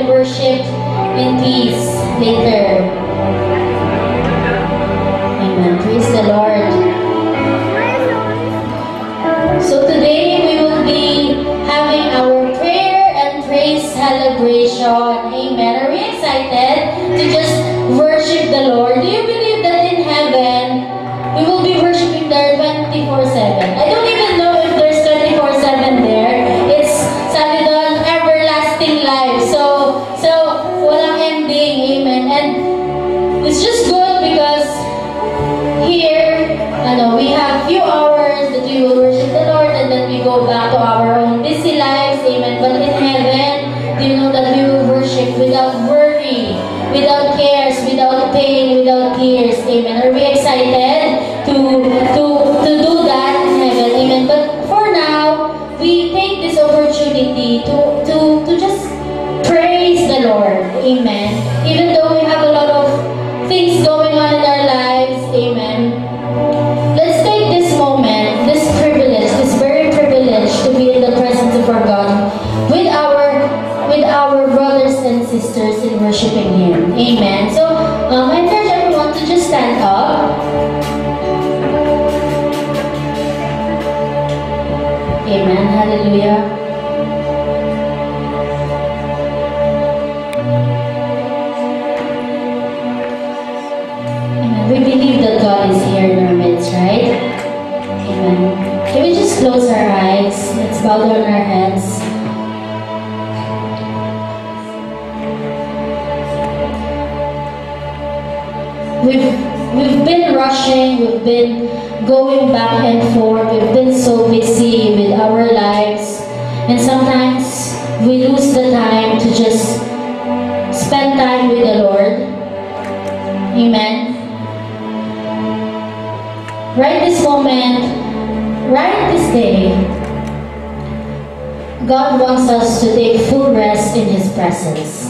can worship in peace later. Amen. Praise the Lord. So today we will be having our prayer and praise celebration. Amen. Are we excited to just worship the Lord? Do you believe that in heaven we will be worshiping there 24/7? I don't even know if there's 24/7 there. It's sabi doon, everlasting life. So walang ending. Amen. And it's just good because here, we have few hours that we will worship the Lord and then we go back to our own busy lives. Amen. But in heaven, do you know that we will worship without worry, without cares, without pain, without tears? Amen. Are we excited to do that in heaven? Amen. But for now, we take this opportunity to just praise the Lord. Amen. Even though we have a lot of things going on in our lives. Amen. Let's take this moment, this privilege, this very privilege to be in the presence of our God with our brothers and sisters in worshiping Him. Amen. So, I encourage everyone to just stand up. Amen. Hallelujah. Amen. We believe that God is here in our midst, right? Amen. Can we just close our eyes? Let's bow down our heads. We've been rushing, we've been going back and forth, we've been so busy with our lives, and sometimes we lose the time to just spend time with the Lord. Amen. Right this moment, right this day, God wants us to take full rest in His presence.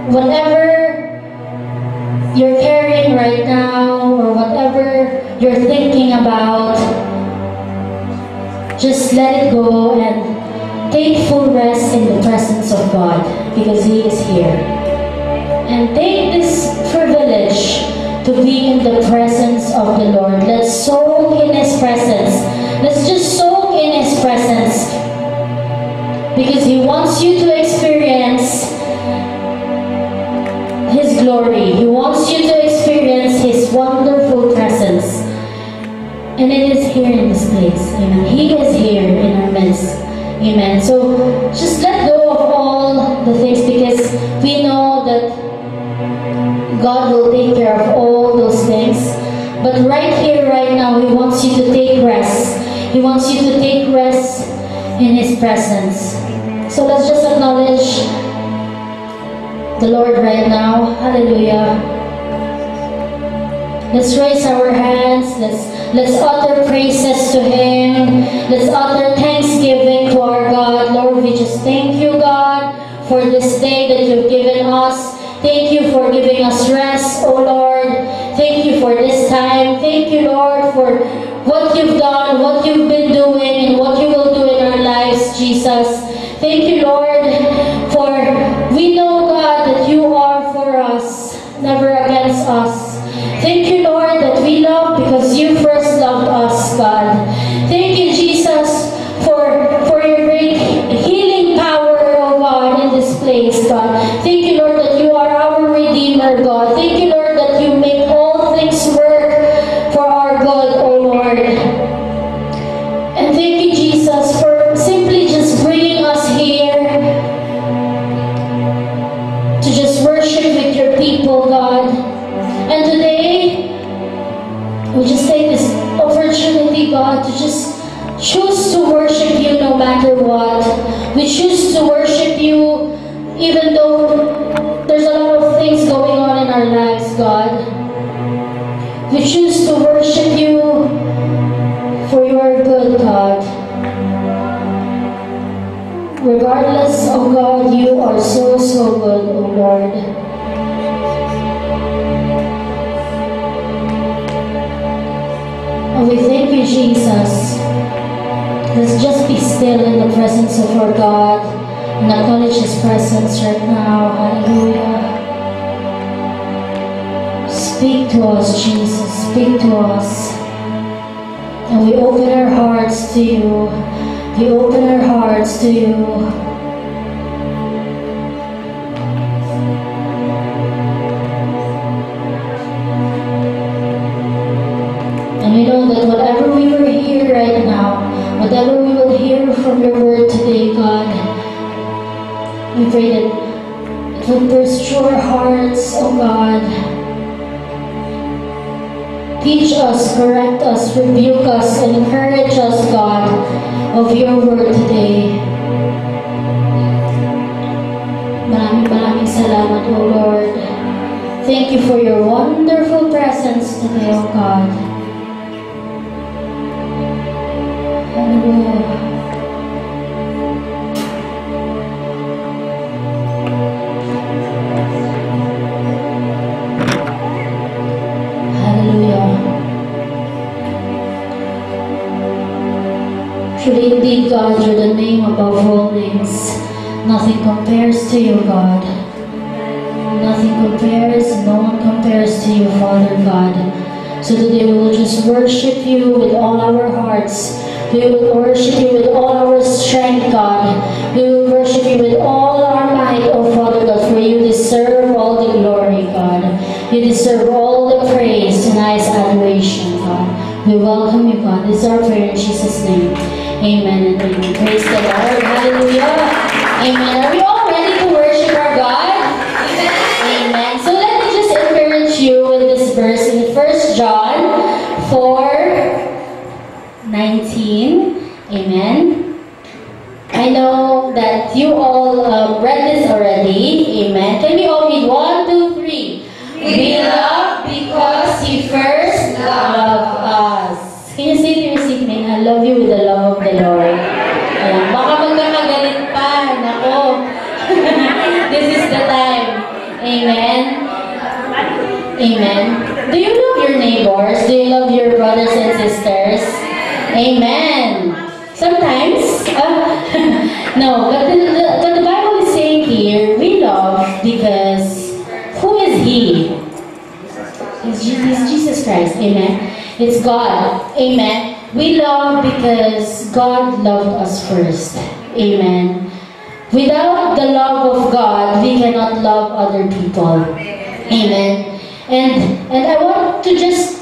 Whatever you're carrying right now, or whatever you're thinking about, just let it go and take full rest in the presence of God, because He is here. And take this privilege to be in the presence of the Lord. Let's soak in His presence. Let's just soak in His presence, because He wants you to experience His glory. He wants you to experience His wonderful presence. And it is here in this place. Amen. He is here in our midst. Amen. So just let go of all the things, because we know that God will take care of all those things. But right here, right now, He wants you to take rest. He wants you to take rest in His presence. So let's just acknowledge the Lord right now. Hallelujah. Let's raise our hands. Let's utter praises to Him. Let's utter thanksgiving to our God. Lord, we just thank you, God, for this day that you've given us. Thank you for giving us rest, oh Lord. Thank you for this time. Thank you, Lord, for what you've done, what you've been doing, and what you will do in our lives, Jesus. Thank you, Lord, for we know, God, that you are for us, never against us. Thank you, Lord, that we love because you first loved us, God. Thank you, Jesus, for your great healing power, oh God, in this place, God. Thank you, Lord, that you are our Redeemer, God. Thank you, Lord, that you make all things work for our good, oh Lord. And thank you, Jesus, for simply just bringing us here to just worship with your people, God. And today, we just take this opportunity, God, to just choose to worship you no matter what. We choose to worship you even though there's a lot of things going on in our lives, God. We choose to worship you for your good, God. Regardless of God, you are so, so good, oh Lord. And we thank you, Jesus. Let's just be still in the presence of our God And acknowledge His presence right now. Hallelujah. Speak to us, Jesus. Speak to us. And we open our hearts to you. We open our hearts to you. And we know that whatever we will hear right now, whatever we will hear from your word today, God, we pray that it will pursue our hearts, oh God. Teach us, correct us, rebuke us, and encourage us, God, of your word today. Maraming salamat, O Lord. Thank you for your wonderful presence today, O God. Hallelujah. Truly indeed, God, you're the name above all names. Nothing compares to you, God. Nothing compares, no one compares to you, Father God. So today we will just worship you with all our hearts. We will worship you with all our strength, God. We will worship you with all our might, oh Father God, for you deserve all the glory, God. You deserve all the praise and nice adoration, God. We welcome you, God. This is our prayer in Jesus' name. Amen and amen. Praise the Lord. Hallelujah. Amen. Are we all ready to worship our God? Amen. So let me just encourage you with this verse in 1 John 4:19. Amen. I know that you all read this already. Amen. Can we all read? 1, 2, 3. We love because He first loved us. Can you say to your seatmate, I love you with the love of the Lord? Ayan. Baka magkakagalit pa. Nako. This is the time. Amen. Amen. Do you love your neighbors? Do you love your brothers and sisters? Amen. Sometimes, no, but the Bible is saying here, we love because who is He? It's Jesus Christ. Amen. It's God. Amen. We love because God loved us first. Amen. Without the love of God, we cannot love other people. Amen. And I want to just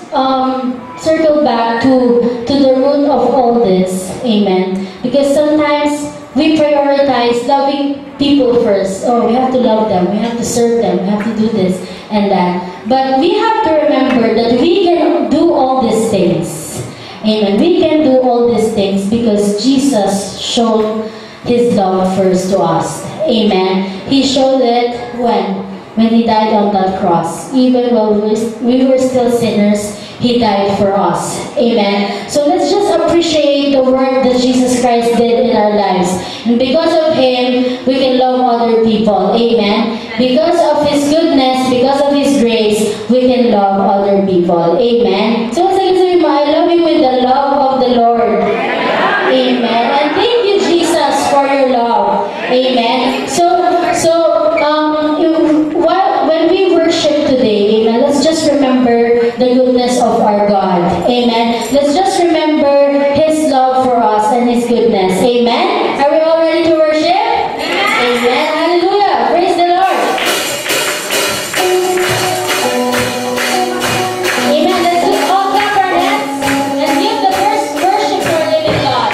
circle back to the root of all this. Amen. Because sometimes we prioritize loving people first. Oh, we have to love them. We have to serve them. We have to do this and that. But we have to remember that we can do all these things. Amen. We can do all these things because Jesus showed His love first to us. Amen. He showed it when He died on that cross. Even while we were still sinners, He died for us. Amen. So let's just appreciate the work that Jesus Christ did in our lives. And because of Him, we can love other people. Amen. Because of His goodness, because of His grace, we can love other people. Amen. So once again, sabi mo, I love you with the love of the Lord. Amen. And thank you, Jesus, for your love. Amen. When we worship today, amen, let's just remember the goodness of our God. Amen. Let's just remember His love for us and His goodness. Amen. Are we all ready to worship? Amen. Hallelujah. Praise the Lord. Amen. Let's just all clap our hands and give the first worship to our living God.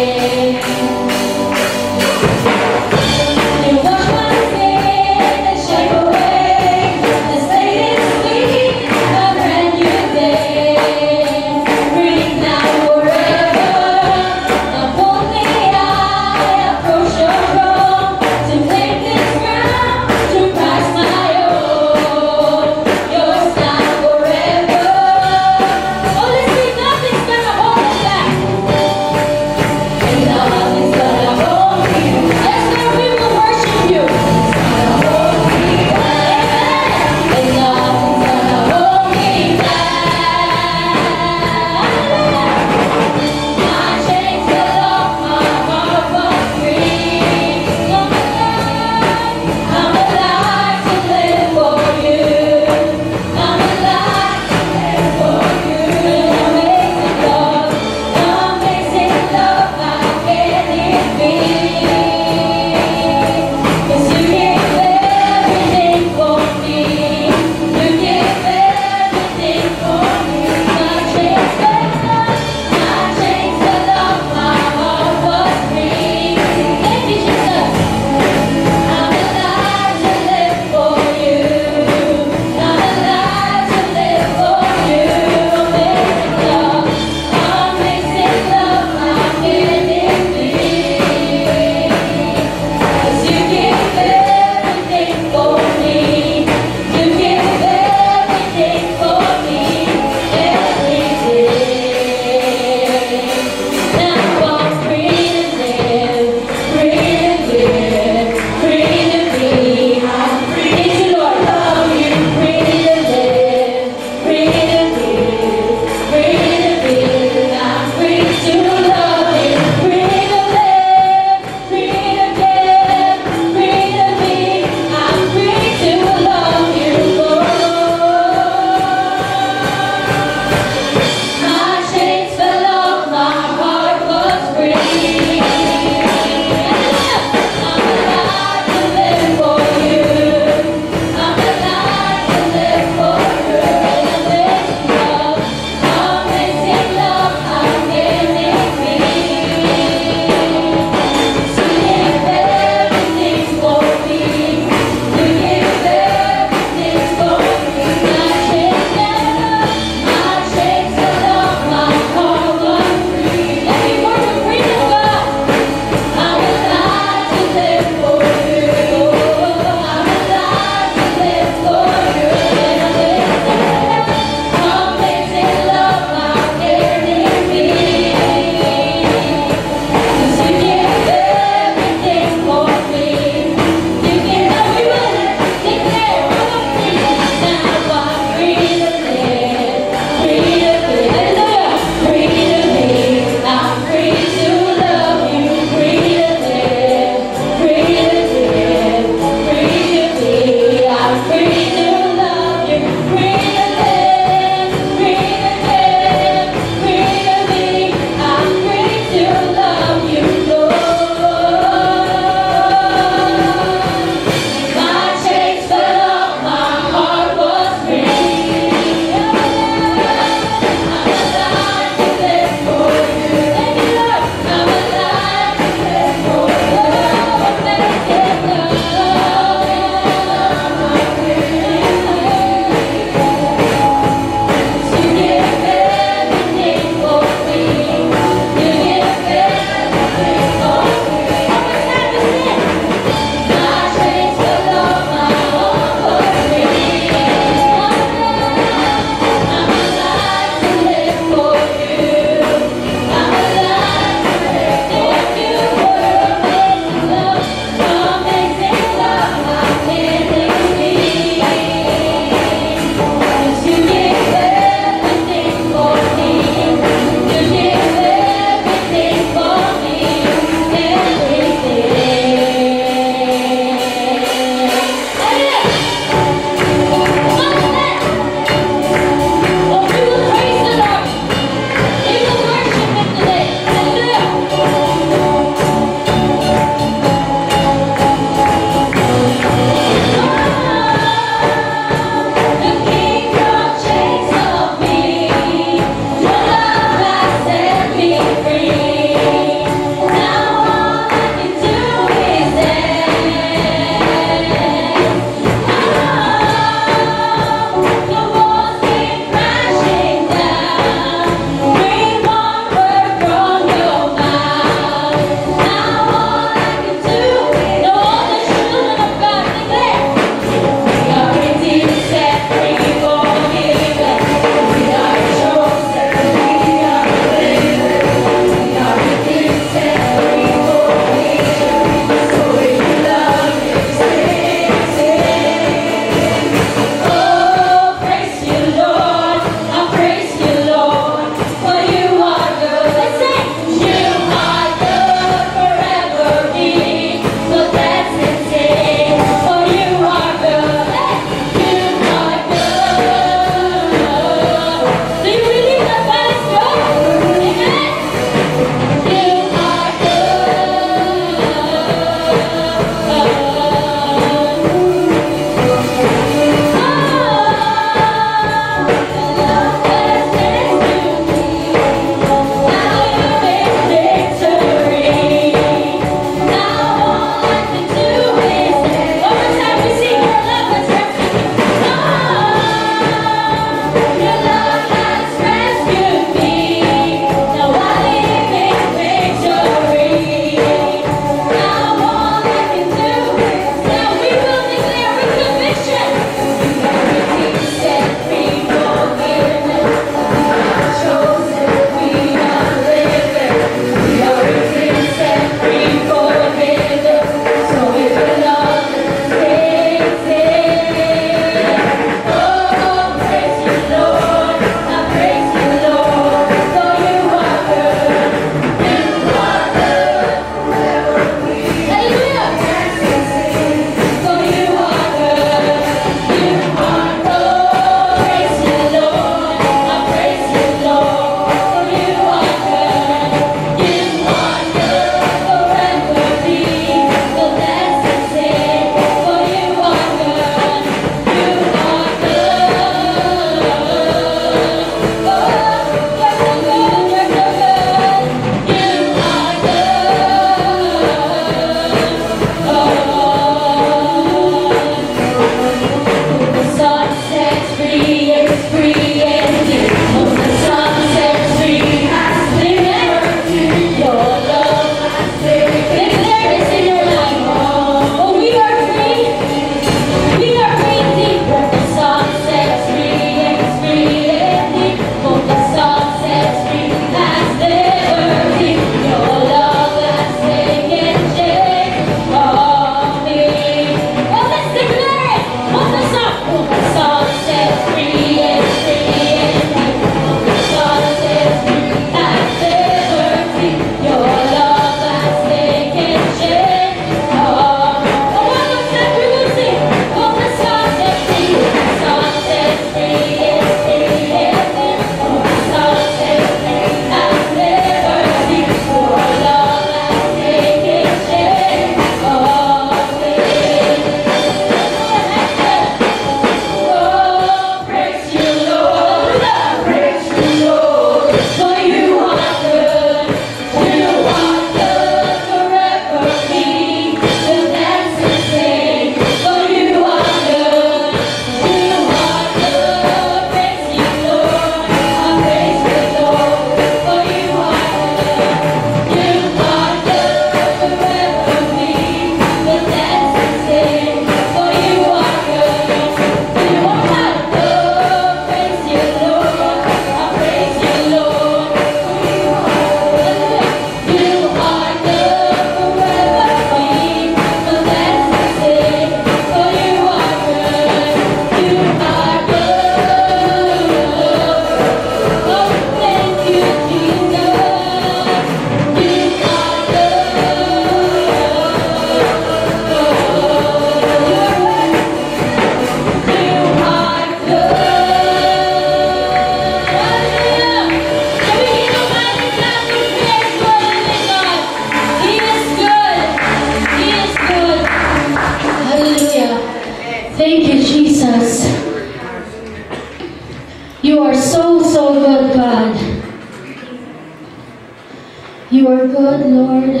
good, Lord.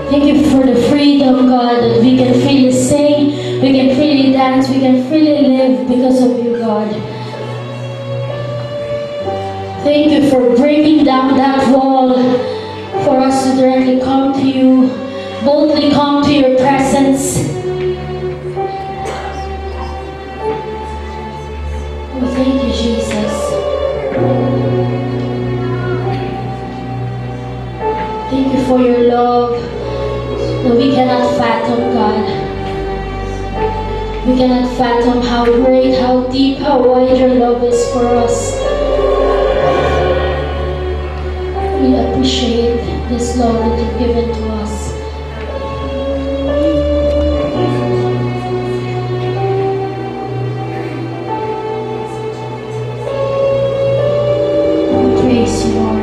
Thank you for the freedom, God, that we can freely sing, we can freely dance, we can freely live because of you, God. Thank you for breaking down that wall for us to directly come to you, boldly come to your presence. Oh, thank you, Jesus. Thank you for your love that we cannot fathom, God. We cannot fathom how great, how deep, how wide your love is for us. We appreciate this love that you've given to us. Praise you, Lord.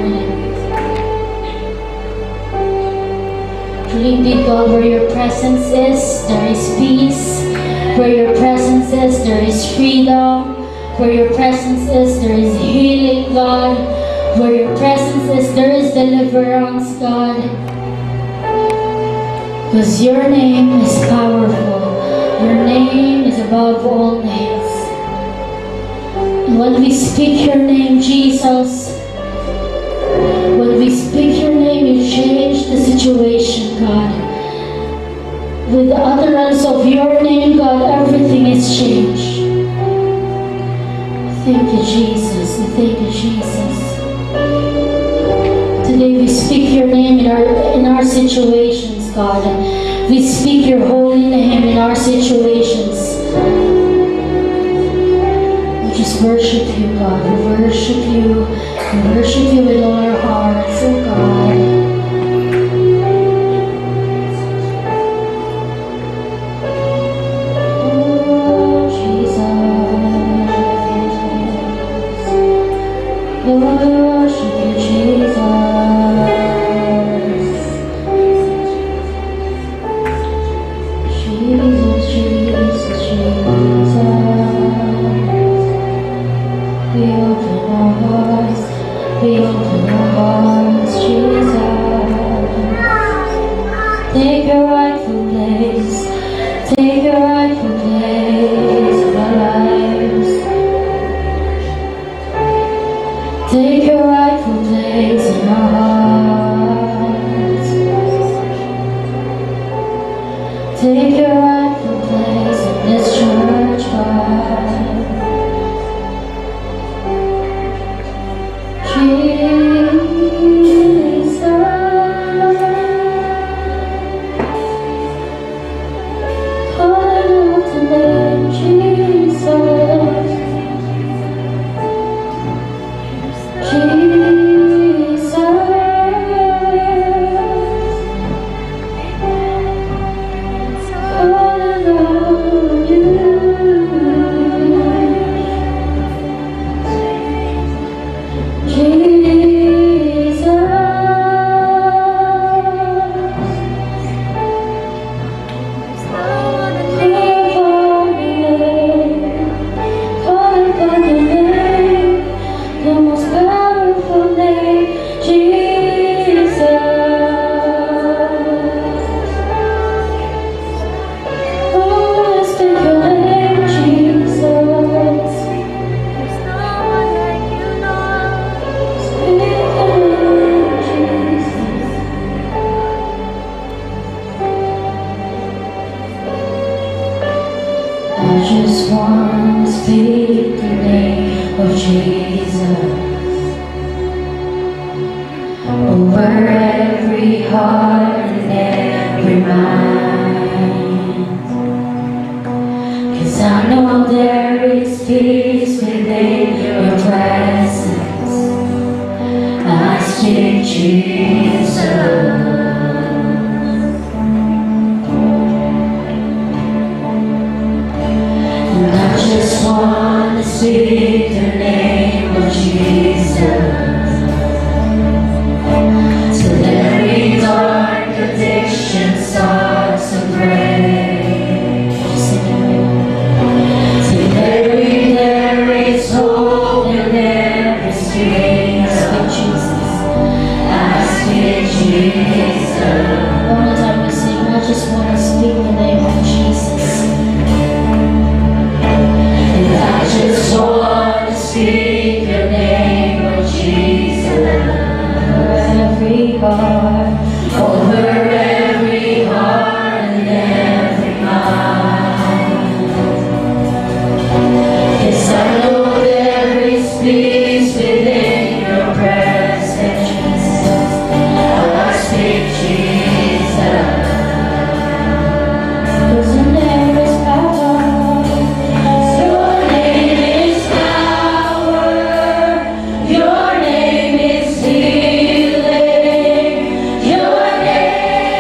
Truly, indeed, God, where your presence is, there is peace. Where your presence is, there is freedom. Where your presence is, there is healing, God. Where your presence is, there is deliverance, God. Because your name is powerful. Your name is above all names. And when we speak your name, Jesus, when we speak your name, you change the situation, God. With the utterance of your name, God, everything is changed. Thank you, Jesus. Thank you, Jesus. Today we speak your name in our situations, God. We speak your holy name in our situations. We just worship you, God. We worship you. We worship you with all our hearts, oh God. Take your rightful place. Take your rightful place in our lives. Take your rightful place in our hearts. Take your rightful place in this church, God. just want to speak the name of Jesus over every heart and every mind. 'Cause I know there is peace within your presence. I speak Jesus. I just want to speak the name of Jesus, till every dark addiction starts to break. Till there is hope in every street. One more time we sing, I just want to speak the name of Jesus. And I just want to speak the name of Jesus Over every heart, over every heart and every mind. Yes, I know there is peace within your presence, Jesus. I speak Jesus. Cause your name is power. Your name is power. Your name is healing. Your name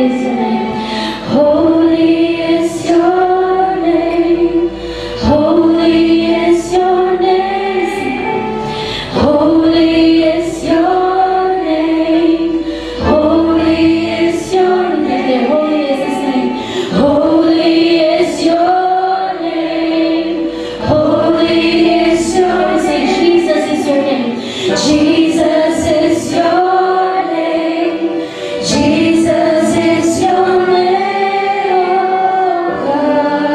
is your name. Holy is your name. Holy is your name. Holy is your name. Holy is your name. Holy is his name. Holy is your name. Holy is your name. Jesus is your name. Jesus is your name. Jesus is your name, oh God.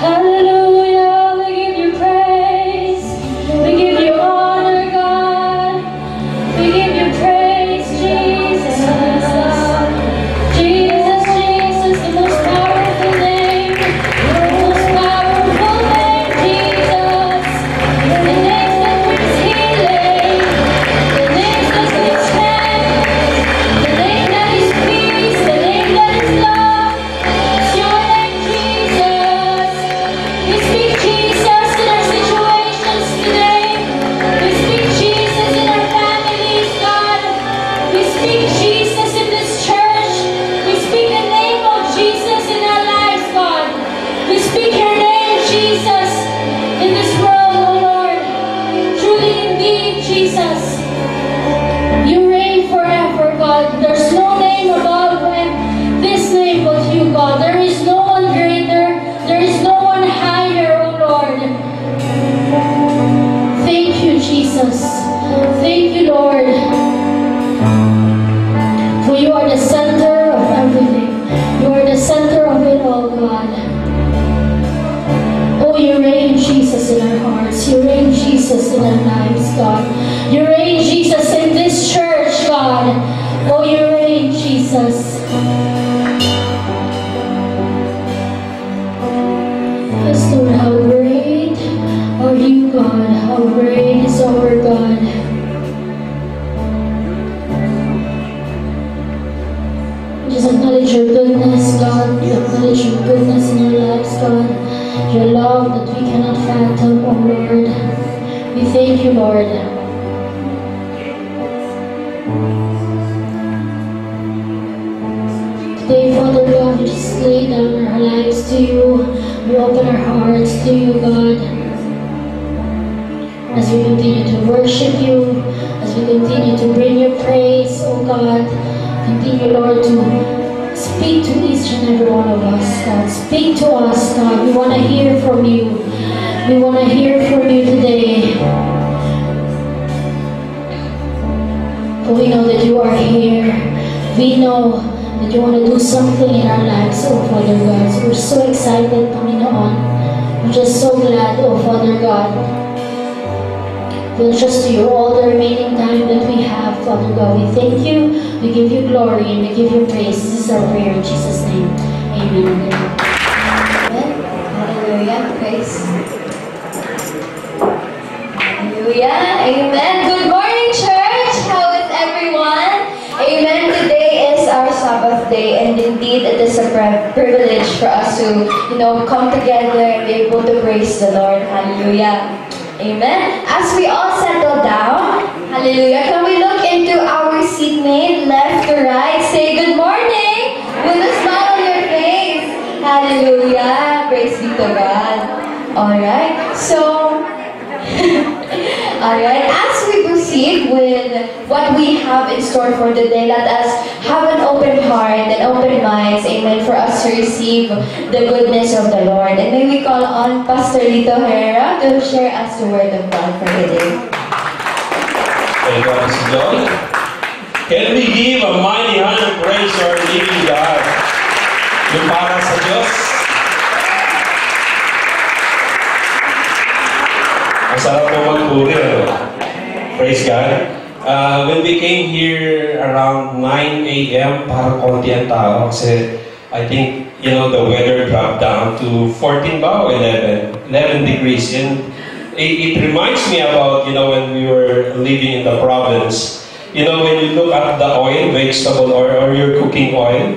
Hallelujah, we give you praise. We give you honor, God. We give you praise, Jesus. Jesus, Jesus, the most powerful name. The most powerful name, Jesus. The name that brings healing. The name that brings strength. The name that is peace. The name that is love. It's your name, Jesus. We speak Jesus in our situations today. We speak Jesus in our families, God. We speak Jesus in this church. We speak the name of Jesus in our lives, God. We speak your name, Jesus, in this world, oh Lord. Truly indeed, Jesus, you reign forever, God. There's no name above this name but you, God. There is no one greater. There is no one higher, oh Lord. Thank you, Jesus. Thank you, Lord. For you are the center of everything. You are the center of it all, God. Oh, you reign, Jesus, in our hearts. You reign, Jesus, in our lives, God. You reign, Jesus, in this church, God. Oh, you reign, Jesus. Yes, Lord, how great are you, God. How great is our God. Just acknowledge your goodness, God. Acknowledge your goodness in our lives, God. Your love that we cannot fathom, oh Lord. We thank you, Lord. Today, Father God, we just lay down our lives to you. We open our hearts to you, God. As we continue to worship you, as we continue to bring you praise, oh God. Continue, Lord, to speak to each and every one of us, God. Speak to us, God. We want to hear from you. We want to hear from you today. For we know that you are here. We know that you want to do something in our lives, oh Father God. So we're so excited, Panginoon. We're just so glad, oh Father God. We'll trust to you all the remaining time that we have, Father God. We thank you, we give you glory, and we give you praise. This is our prayer in Jesus' name. Amen. Amen. Hallelujah. Praise. Hallelujah. Amen. Good morning, church. How is everyone? Amen. Today is our Sabbath day, and indeed it is a privilege for us to, come together and be able to praise the Lord. Hallelujah. Amen. As we all settle down, hallelujah, can we look into our seatmate, left to right, say good morning with a smile on your face. Hallelujah. Praise be to God. Alright, so, alright, as we proceed with what we have in store for today, let us have an open heart and open minds, amen, for us to receive the goodness of the Lord. And may we call on Pastor Lito Herrera to share us the word of God for today. Thank God, Mr. John. Can we give a mighty hand of praise to our living God? Yung para sa Diyos. Ang sarap po magpuri, ano? Praise God. When we came here around 9 a.m., parang konti ang tao kasi I think, the weather dropped down to 14 ba o 11 degrees. And it reminds me about, when we were living in the province. When you look at the oil, vegetable oil, or your cooking oil,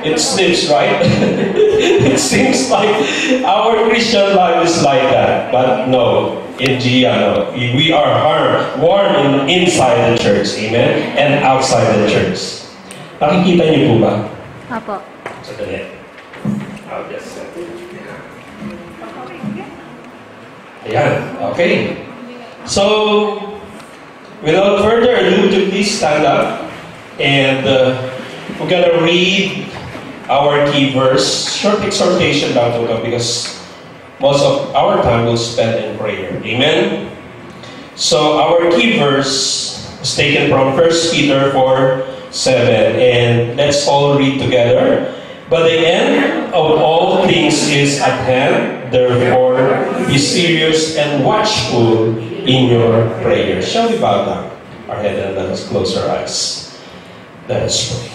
it slips, right? It seems like our Christian life is like that. But no, in Gia, we are warm inside the church, amen, and outside the church. Nakikita niyo po ba? Apo. Sandali. I'll just set it. Ayan, okay. So, without further ado, to please stand up and we're gonna read our key verse, short exhortation lang to God because most of our time we'll spend in prayer. Amen? So, our key verse is taken from 1 Peter 4:7, and let's all read together. But the end of all things is at hand, therefore be serious and watchful in your prayers. Shall we bow down our head and let us close our eyes? Let us pray.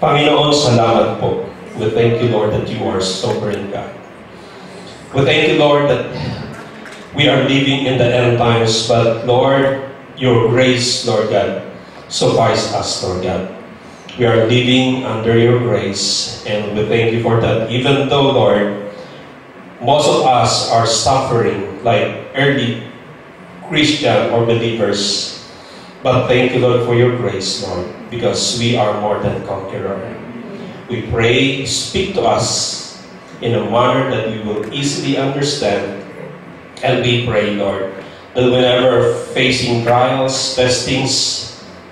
Panginoon, salamat po. We thank you, Lord, that you are sovereign God. We thank you, Lord, that we are living in the end times, but Lord, your grace, Lord God, suffice us, Lord God. We are living under your grace, and we thank you for that. Even though, Lord, most of us are suffering like early Christian or believers, but thank you, Lord, for your grace, Lord, because we are more than conqueror. We pray, speak to us in a manner that we will easily understand, and we pray, Lord, that whenever facing trials, testings,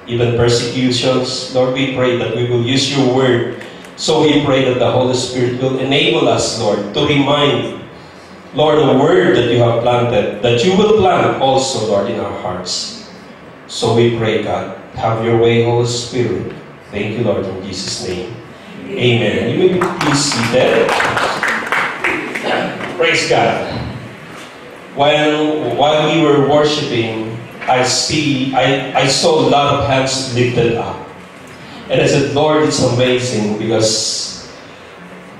even persecutions, Lord, we pray that we will use your word. So we pray that the Holy Spirit will enable us, Lord, to remind, Lord, the word that you have planted, that you will plant also, Lord, in our hearts. So we pray, God, have your way, Holy Spirit. Thank you, Lord, in Jesus' name. Amen. You may be please seated. Praise God. While we were worshiping, I saw a lot of hands lifted up. And I said, Lord, it's amazing because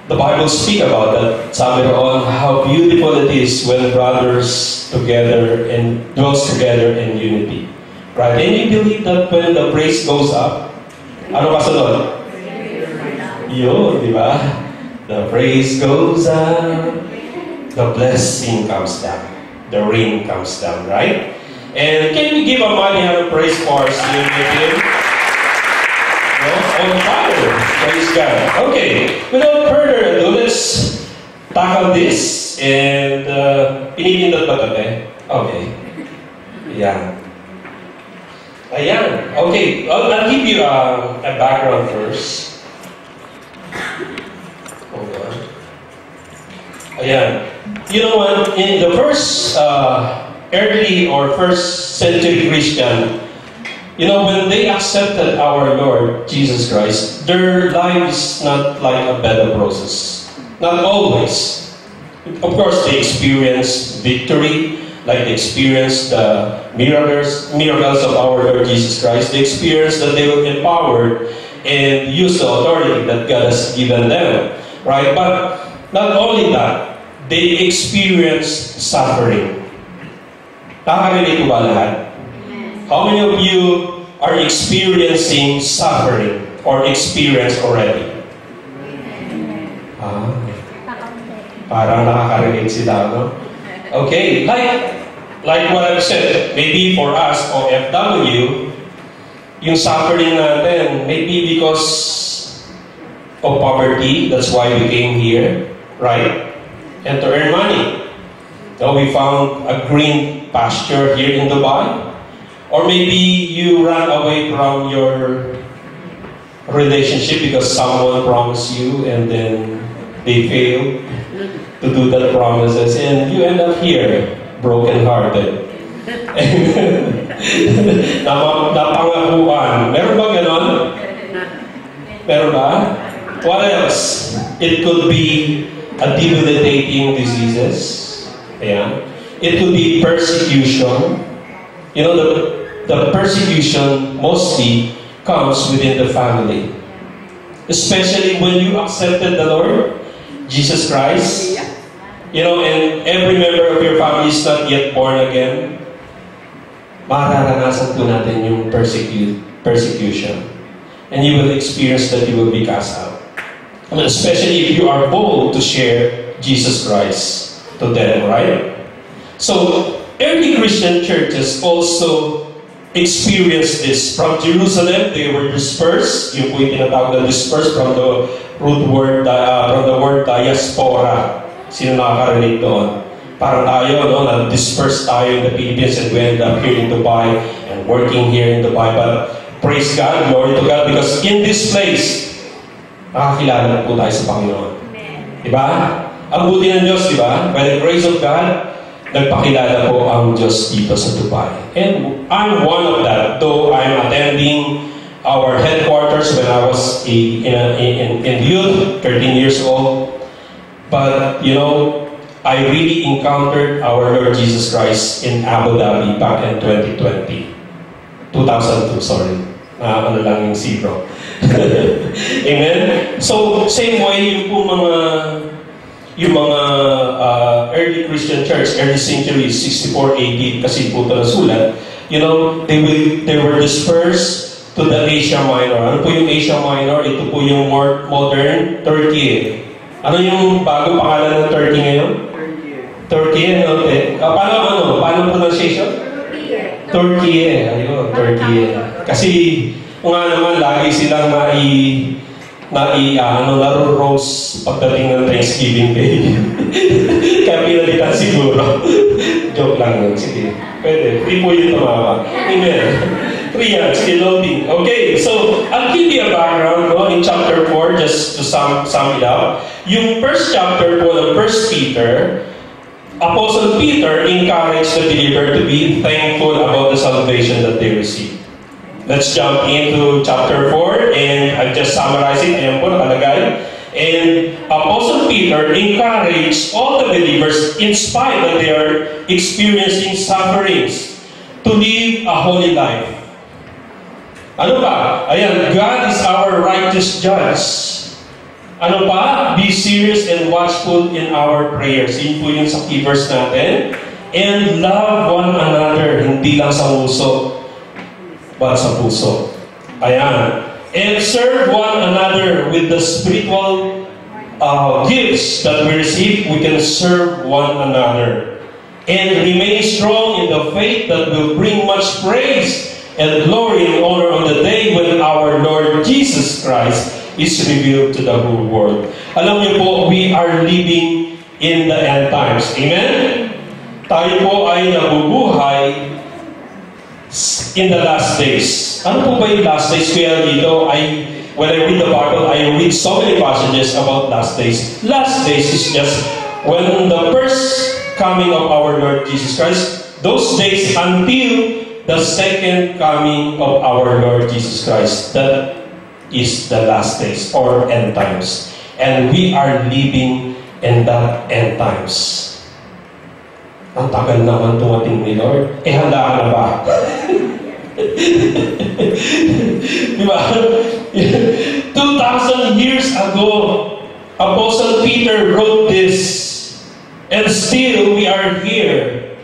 the Bible speaks about that. Sabi roon, how beautiful it is when brothers together and dwells together in unity. Right? And you believe that when the praise goes up, ano kasunod? Yun, di ba? The praise goes up, the blessing comes down, the rain comes down, right? And can we give a mighty hand of praise for our singing with him? No? On fire. Praise God. Okay, without further ado, let's tackle this. And, pinipindot ba tayo? Okay. Ayan. Ayan. Okay, I'll give you a background first. Hold on. Ayan. You know what? In the first early or first century Christian, you know, when they accepted our Lord Jesus Christ, their life is not like a bed of roses. Not always. Of course, they experienced victory, like they experienced the miracles of our Lord Jesus Christ. They experienced that they were empowered and used the authority that God has given them. Right? But not only that, they experienced suffering. Nakaka-relate po ba lahat? How many of you are experiencing suffering or experience already? Parang nakaka-relate sila, no? Okay, like what I've said, maybe for us, OFW, yung suffering natin, maybe because of poverty, that's why we came here, right? And to earn money. So we found a green pasture here in Dubai. Or maybe you ran away from your relationship because someone promised you and then they failed to do that promises and you end up here, broken-hearted. Napangakuan. Meron ba ganon? Meron ba? What else? It could be a debilitating diseases. Ayan. It could be persecution. You know, the persecution mostly comes within the family. Especially when you accepted the Lord Jesus Christ. You know, and every member of your family is not yet born again. Mararanasan po natin yung persecution. And you will experience that you will be cast out. I mean, especially if you are bold to share Jesus Christ to them, right? So, early Christian churches also experienced this. From Jerusalem, they were dispersed. Yung po yung tinatawag na dispersed from the root word, from the word diaspora. Sino nakakarinig doon? Parang tayo, no? Na-disperse tayo in the Philippines and we ended up here in Dubai and working here in Dubai. But praise God, glory to God, because in this place, nakakilala na po tayo sa Panginoon. Diba? Ang buti ng Diyos, diba? By the grace of God, nagpakilala po ang Diyos dito sa Dubai. And I'm one of that, though I'm attending our headquarters when I was in youth, 13 years old. But, you know, I really encountered our Lord Jesus Christ in Abu Dhabi back in 2002, sorry. Ano lang yung zero. Amen? So, same way, yung mga early Christian church, early century, 64 AD, kasi po ito nasulat, you know, they were dispersed to the Asia Minor. Ano po yung Asia Minor? Ito po yung more modern Turkey. Ano yung bago pangalan ng Turkey ngayon? Turkey, ano? Paano pronunciation? Turkey. Ayun, Turkey. Kasi, nga naman, lagi silang naro-rose pagdating ng Thanksgiving Day. Kaya pinalitan siguro. Joke lang yun. Sige. Pwede. Free po yung tumawa. Amen. Free yan. Sige, loading. Okay, so, I'll give you a background, no, in chapter 4, just to sum it up. Yung first chapter po ng 1 Peter, Apostle Peter encouraged the believer to be thankful about the salvation that they received. Let's jump into chapter 4 and I'll just summarize it. Ayan po, nakalagay. And Apostle Peter encouraged all the believers, in spite that they are experiencing sufferings, to live a holy life. Ano pa? Ayan, God is our righteous judge. Ano pa? Be serious and watchful in our prayers. Yun po yung sa key verse natin. And love one another, hindi lang sa puso, but sa puso. Ayan. And serve one another with the spiritual gifts that we receive. We can serve one another. And remain strong in the faith that will bring much praise and glory and honor on the day when our Lord Jesus Christ is revealed to the whole world. Alam niyo po, we are living in the end times. Amen? Tayo po ay nabubuhay in the last days. Ano po ba yung last days? Kaya dito, when I read the Bible, I read so many passages about last days. Last days is just when the first coming of our Lord Jesus Christ, those days until the second coming of our Lord Jesus Christ. That is the last days or end times. And we are living in that end times. Ang tagal naman tumating ni Lord. Handa ka na ba? Diba? 2,000 years ago, Apostle Peter wrote this. And still, we are here.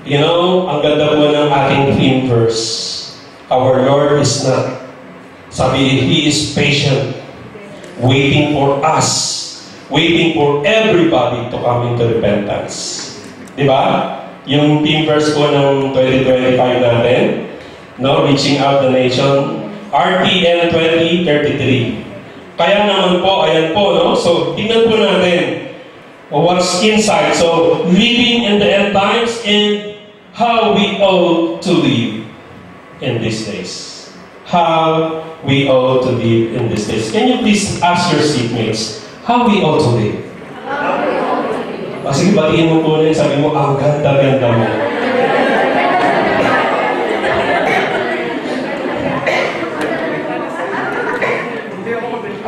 You know, ang ganda po ng ating theme verse. Our Lord is not. Sabi, He is patient, waiting for us, waiting for everybody to come into repentance. Diba? Yung theme verse po ng 2025 natin, no? Reaching out the nation, RTN 2033. Kaya naman po, ayan po, no? So, tingnan po natin what's inside. So, living in the end times and how we ought to live in these days. How we ought to live in these days. Can you please ask your seatmates, how we ought to live? Sige, batiin mo po rin, sabi mo, ang ganda-ganda mo.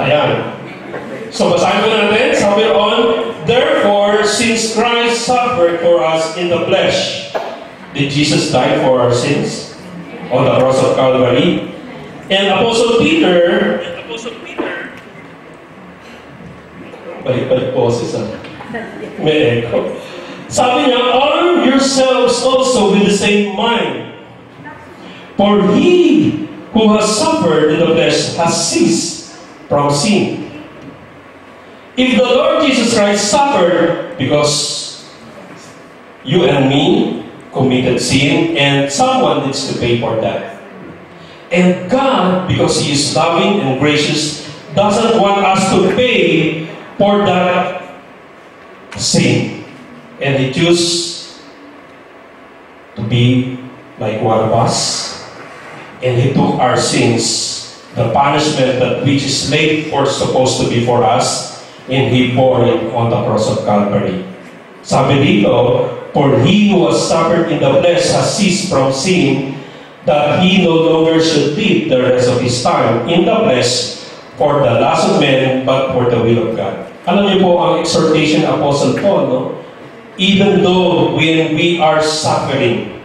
Ayan. So, basahin po natin, sabi on, therefore, since Christ suffered for us in the flesh, did Jesus die for our sins on the cross of Calvary? And Apostle Peter, balik-balik boses may echo. Sabi niya, arm yourselves also with the same mind. For he who has suffered in the flesh has ceased from sin. If the Lord Jesus Christ suffered because you and me, committed sin, and someone needs to pay for that. And God, because He is loving and gracious, doesn't want us to pay for that sin. And He chose to be like one of us. And He took our sins, the punishment that which is laid for supposed to be for us, and He bore it on the cross of Calvary. Sabi dito, for He who has suffered in the flesh has ceased from sin, that He no longer should live the rest of His time in the flesh for the lust of men, but for the will of God. Alam niyo po ang exhortation of Apostle Paul, no? Even though when we are suffering,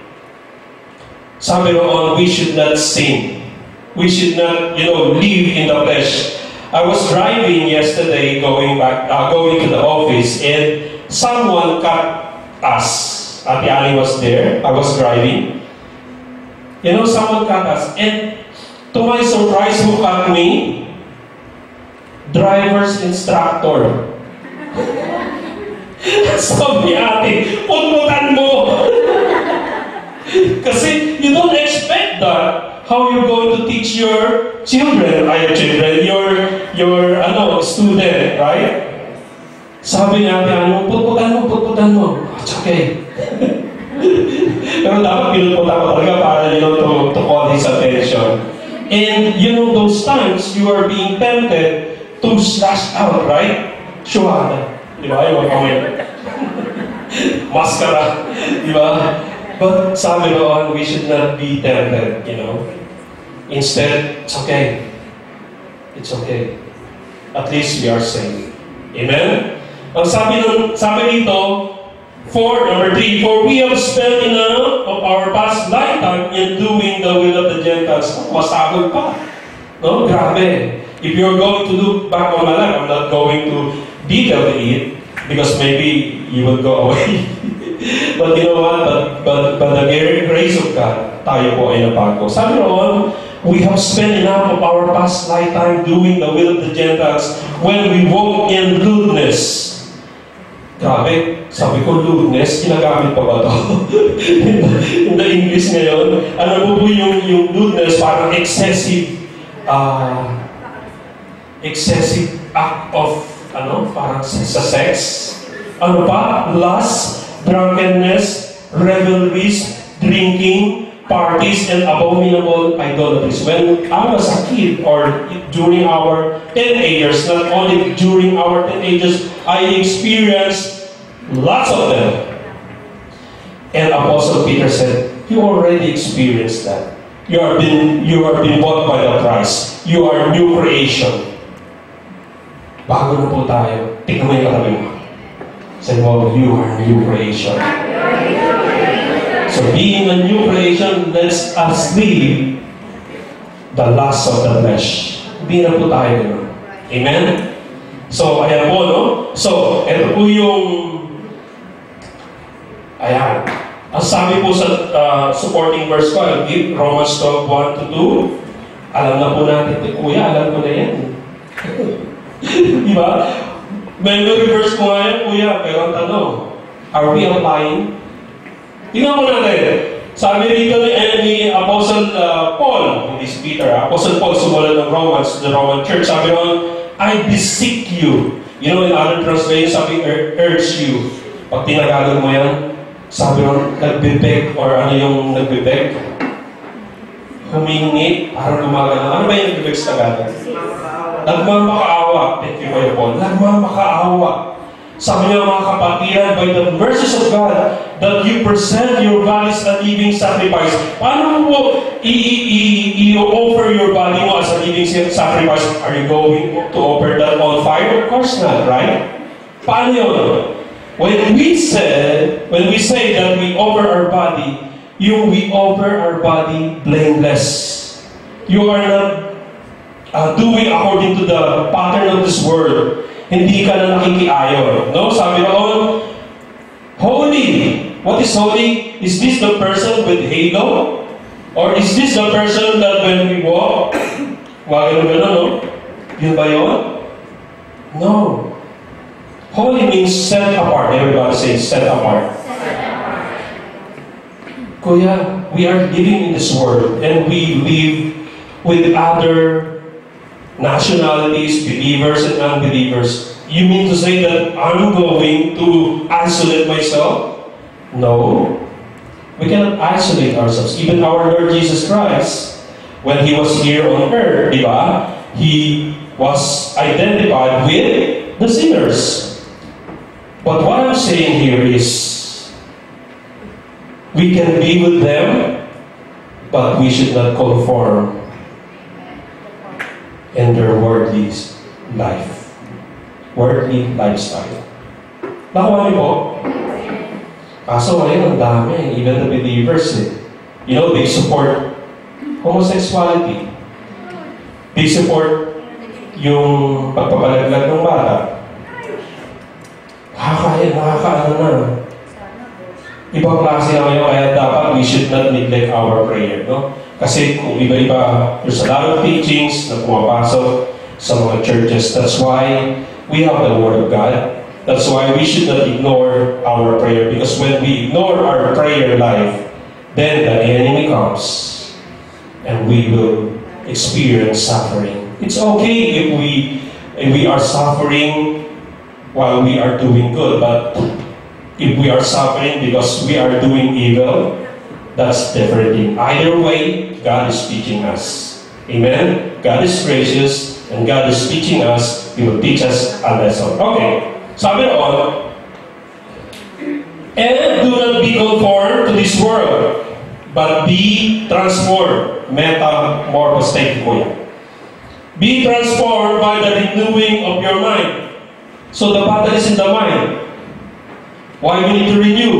sabi roon, we should not sin. We should not, live in the flesh. I was driving yesterday going to the office, and someone cut us. Ate Ali was there. I was driving. Someone cut us. And to my surprise, who cut me? Driver's instructor. Sabi ate, putmutan mo! Kasi you don't expect that. How you're going to teach your children, your student, right? Sabi ate, putmutan mo. It's okay. Pero dapat pinupunta ko talaga para, to call his attention. And, those times, you are being tempted to slash out, right? Shuhada. Di ba? Yung comment. Maskara. Di ba? But sabi roon, we should not be tempted, Instead, it's okay. It's okay. At least we are safe. Amen? Ang sabi dito, number 3, for we have spent enough of our past lifetime in doing the will of the Gentiles. Masabog pa. No? Grabe. If you're going to look back on my life, I'm not going to detail it because maybe you will go away. But you know what? But the grace of God, tayo po ay nabago. Sabi roon, we have spent enough of our past lifetime doing the will of the Gentiles when we walk in lewdness. Grabe, sabi ko, lewdness, ginagamit pa ba ito? In the English ngayon, ano po yung lewdness, parang excessive act of, parang sa sex. Ano pa? Lust, drunkenness, revelries, drinking, parties, and abominable idolatries. When I was a kid, or during our teenagers, not only during our teenagers, I experienced lots of them. And Apostle Peter said, you already experienced that. You are being bought by the price. You are new creation. Bago na po tayo, tignan mo yung katabi mo. Say, well, you are new creation. So being a new creation, lets us leave the lust of the flesh. Hindi na po tayo gano'n. Amen? So, ayan po, no? So, ito po yung ayan. Ang sabi po sa supporting verse ko, Romans 12:1-2. Alam na po natin, kuya, alam ko na yan. Diba? Memory verse mo nga yan, kuya, pero ang tanong, are we applying? Tingnan mo natin. Sabi rito ni Apostle Paul, hindi si Peter, Apostle Paul sumulat ng Romans, the Roman Church, sabi ron, I beseech you. In other translation, sabi, urge you. Pag tinagalan mo yan, sabi ron, nagbibeg, or ano yung nagbibeg? Humingi, parang gumagana. Ano ba yung nagbibeg sa Tagalog? Nagmamakaawa. Thank you, Kuya Paul. Nagmamakaawa. Sabi niya, mga kapatiran, by the mercies of God, that you present your bodies a living sacrifice. Paano mo i-offer your body mo as a living sacrifice? Are you going to offer that on fire? Of course not, right? Paano yun? When we say that we offer our body, we offer our body blameless. You are not doing according to the pattern of this world. Hindi ka na nakikiayon. No? Sabi noon, holy. What is holy? Is this the person with halo? Or is this the person that when we walk, gano'n, no? Yun ba yun? No. Holy means set apart. Everybody say set apart. Kuya, we are living in this world and we live with other nationalities, believers and unbelievers. You mean to say that I'm going to isolate myself? No. We cannot isolate ourselves. Even our Lord Jesus Christ, when He was here on earth, diba? He was identified with the sinners. But what I'm saying here is, we can be with them, but we should not conform in their worldly life. Worldly lifestyle. Nakuha niyo po? Kaso ngayon, ang dami. Even the believers, you know, they support homosexuality. They support yung pagpapalaglag ng bata. Nakakaano na. Ibang klase na ngayon, kaya dapat we should not neglect our prayer, no? Kasi kung iba-iba, there's a lot of teachings na pumapasok sa mga churches. That's why we have the Word of God. That's why we should not ignore our prayer. Because when we ignore our prayer life, then the enemy comes and we will experience suffering. It's okay if we are suffering while we are doing good, but if we are suffering because we are doing evil, that's different thing. Either way, God is teaching us. Amen? God is gracious and God is teaching us. He will teach us a lesson. Okay. Sabi noon, and do not be conformed to this world, but be transformed. Metamorphosed po yan. Be transformed by the renewing of your mind. So the battle is in the mind. Why we need to renew?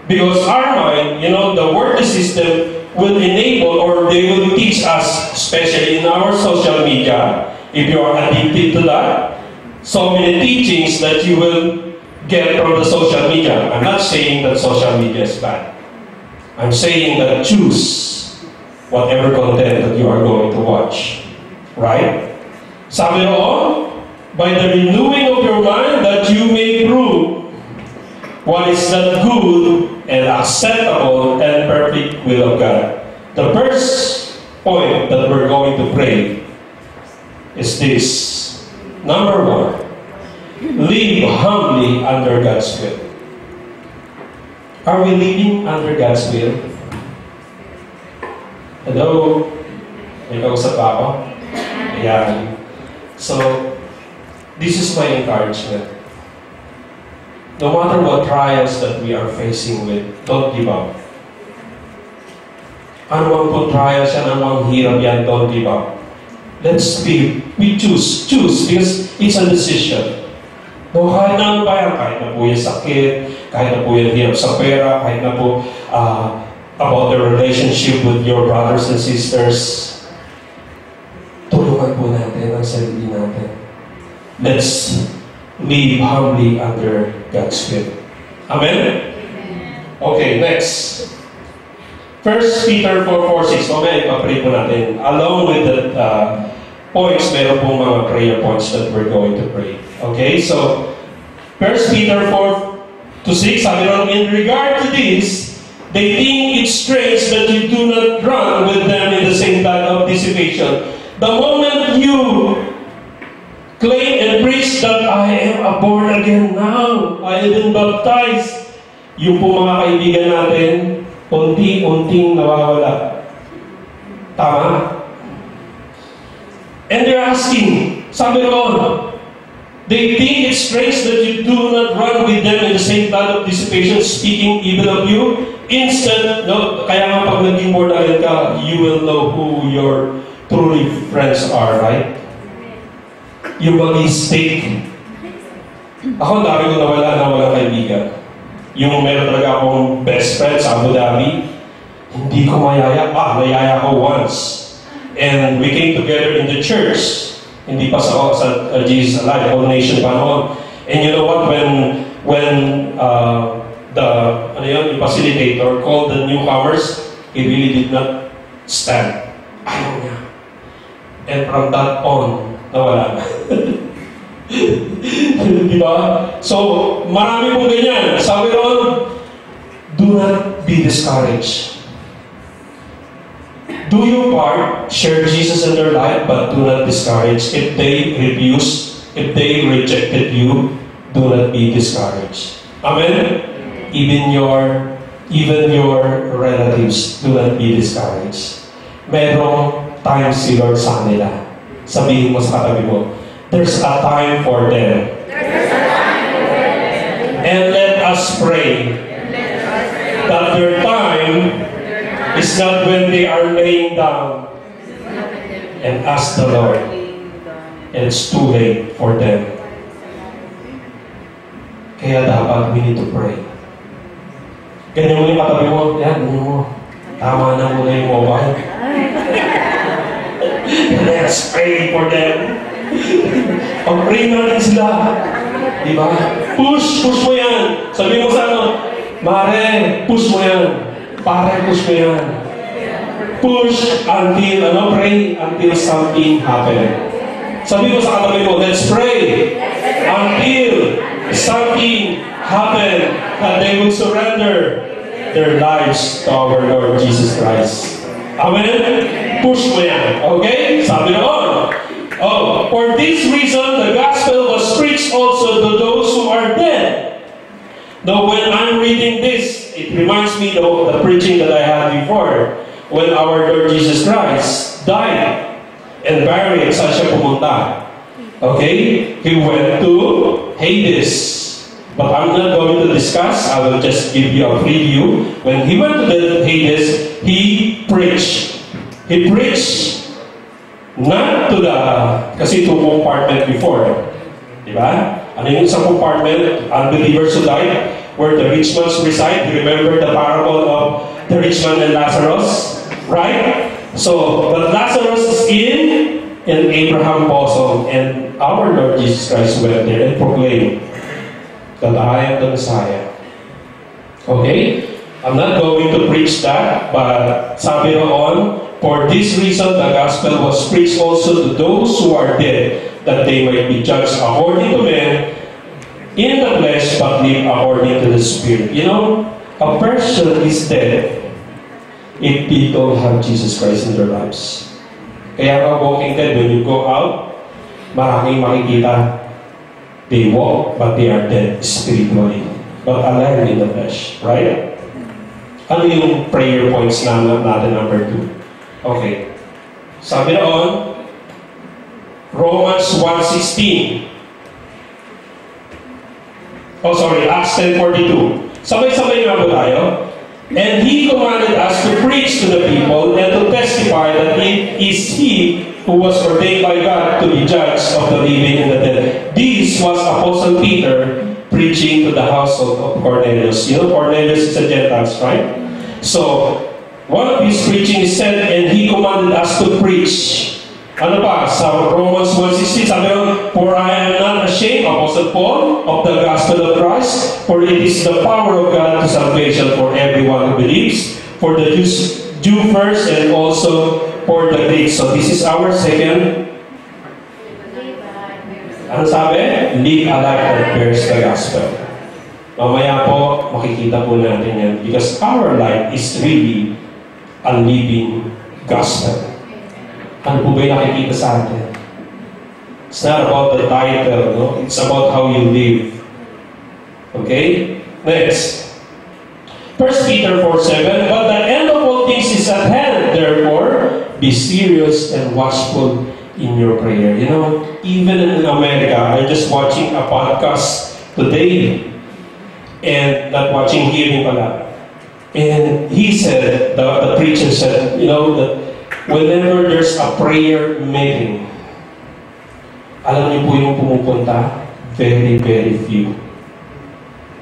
Because our mind, you know, the worldly system will enable or they will teach us, especially in our social media, if you are addicted to that, so many teachings that you will get from the social media. I'm not saying that social media is bad. I'm saying that choose whatever content that you are going to watch. Right? Sabi noon, by the renewing of your mind that you may prove what is that good and acceptable and perfect will of God. The first point that we're going to pray is this. Number one, live humbly under God's will. Are we living under God's will? Hello? May kausap ako? Ayan. So, this is my encouragement. No matter what trials that we are facing with, don't give up. Ano mang po trials yan, ano mang hirap yan, don't give up. Let's be, we choose, because it's a decision. No, kahit na ano pa yan, kahit na po yung sakit, kahit na po yung hirap sa pera, kahit na po about the relationship with your brothers and sisters, tulungan po natin ang sarili natin. Let's live humbly under God's will. Amen? Okay, next. 1 Peter 4:4-6. Mamaya ipapray po natin. Along with the points, meron pong mga prayer points that we're going to pray. Okay, so 1 Peter 4:6, sabi ron, in regard to this, they think it's strange that you do not run with them in the same time of dissipation. The moment you claim and preach that I am a born again now, I have been baptized, yung po mga kaibigan natin, unti-unting nawawala. Tama? And they're asking, sabi noon, they think it's strange that you do not run with them in the same time of dissipation, speaking evil of you. Instead, no, kaya nga pag naging born again ka, you will know who your truly friends are, right? Yung mag-stake. Ako, dami ko nawala kaibigan. Yung meron talaga akong best friend sa Abu Dhabi, hindi ko mayaya. Nayaya ko once. And we came together in the church. Hindi pa sa Jesus Alive, All Nation pa noon. And you know what? When the facilitator called the newcomers, he really did not stand. Ayaw niya. And from that on, nawala na. Diba? So, marami pong ganyan. Sabi ron, do do not be discouraged. Do your part, share Jesus in their life, but do not discourage. If they refuse, if they rejected you, do not be discouraged. Amen? Even your relatives, do not be discouraged. Merong time si Lord sa kanila. Sabihin mo sa katabi mo, there's a time for them. And let us pray that their time is not when they are laying down and ask the Lord. And it's too late for them. Kaya dapat we need to pray. Ganyan mo yung katabi mo, yan, ganyan mo. Tama na muna yung mobile. Let's pray for them. Pag-pray natin sila. Diba? Push mo yan. Sabi mo sa ano, Mare, push mo yan. Pare, push mo yan. Push until, pray until something happen. Sabi mo sa katabi mo, let's pray until something happen, that they will surrender their lives to our Lord Jesus Christ. Amen? Push mo yan. Okay? Sabi naman. For this reason, the gospel was preached also to those who are dead. Now, when I'm reading this, it reminds me of the preaching that I had before, when our Lord Jesus Christ died and buried, saan siya pumunta? Okay? He went to Hades. But I'm not going to discuss. I will just give you a preview. When he went to the Hades, he preached. He preached not to the, kasi two compartment before. Diba? Ano yung isang compartment? Unbelievers who died, where the rich man reside. You remember the parable of the rich man and Lazarus? Right? So, but Lazarus is in Abraham's bosom, and our Lord Jesus Christ went there and proclaimed that I am the Messiah. Okay? I'm not going to preach that, but sabi roon, for this reason the gospel was preached also to those who are dead, that they might be judged according to men in the flesh, but live according to the Spirit. You know, a person is dead if people have Jesus Christ in their lives. Kaya ka Walking Dead, when you go out, maraming makikita. They walk, but they are dead spiritually, but alive in the flesh. Right? Ano yung prayer points natin number 2? Okay. Sabi noon, Romans 1:16. Acts 10:42. Sabay-sabay nga po tayo. And he commanded us to preach to the people and to testify that it is he who was ordained by God to be judge of the living and the dead. This was Apostle Peter preaching to the household of Cornelius. You know, Cornelius is a Gentiles, right? So, one of his preaching is said, and he commanded us to preach. Ano pa? Sa Romans 1:16, sabi yun, for I am not ashamed, Apostle Paul, of the gospel of Christ, for it is the power of God to salvation for everyone who believes, for the Jew first and also for the Greek. So this is our second. Ano sabi? Live a life that bears the gospel. Mamaya po, makikita po natin yan. Because our life is really a living gospel. Ano po ba yung nakikita sa atin? It's not about the title, no? It's about how you live. Okay? Next. 1 Peter 4:7, but the end of all things is at hand. Therefore, be serious and watchful in your prayer. You know, even in America, I'm just watching a podcast today. And not watching, hearing pala. And he said, the preacher said, you know, that whenever there's a prayer meeting, alam niyo po yung pumupunta? Very, very few.